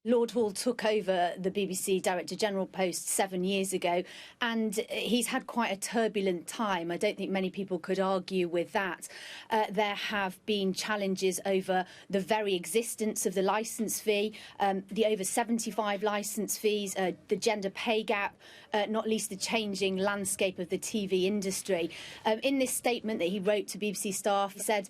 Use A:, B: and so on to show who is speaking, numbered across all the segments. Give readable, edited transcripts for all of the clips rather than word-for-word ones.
A: Lord Hall took over the BBC Director General post 7 years ago, and he's had quite a turbulent time. I don't think many people could argue with that. There have been challenges over the very existence of the licence fee, the over 75 licence fees, the gender pay gap, not least the changing landscape of the TV industry. In this statement that he wrote to BBC staff, he said,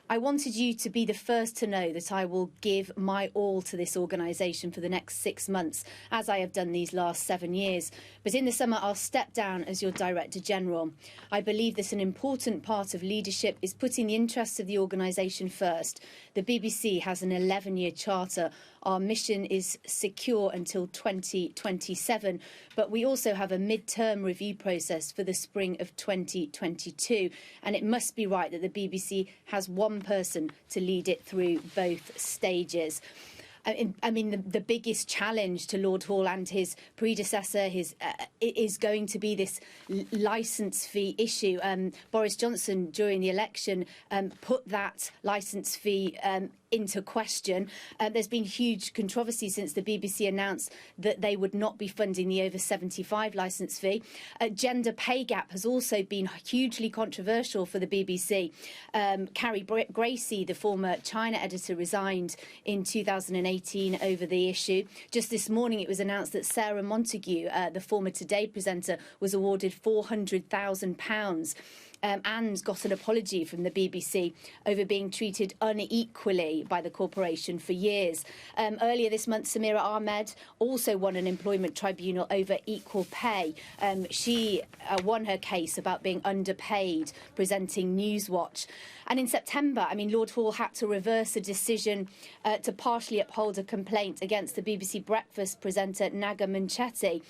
A: "I wanted you to be the first to know that I will give my all to this organisation for the next 6 months, as I have done these last 7 years. But in the summer, I'll step down as your Director General. I believe that an important part of leadership is putting the interests of the organisation first. The BBC has an 11-year charter. Our mission is secure until 2027, but we also have a mid-term review process for the spring of 2022, and it must be right that the BBC has one person to lead it through both stages." I mean, the biggest challenge to Lord Hall and his predecessor is going to be this licence fee issue. Boris Johnson, during the election, put that licence fee into question. There's been huge controversy since the BBC announced that they would not be funding the over 75 licence fee. Gender pay gap has also been hugely controversial for the BBC. Carrie Gracie, the former China editor, resigned in 2018 over the issue. Just this morning it was announced that Sarah Montague, the former Today presenter, was awarded £400,000 and got an apology from the BBC over being treated unequally by the corporation for years. Earlier this month, Samira Ahmed also won an employment tribunal over equal pay. She won her case about being underpaid presenting Newswatch. And in September, Lord Hall had to reverse a decision to partially uphold a complaint against the BBC Breakfast presenter Naga Munchetty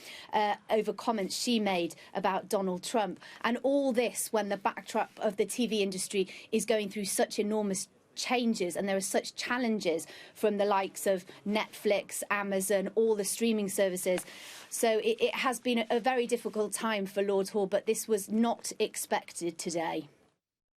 A: over comments she made about Donald Trump. And all this when the backdrop of the TV industry is going through such enormous changes, and there are such challenges from the likes of Netflix, Amazon, all the streaming services. So it has been a very difficult time for Lord Hall, but this was not expected today.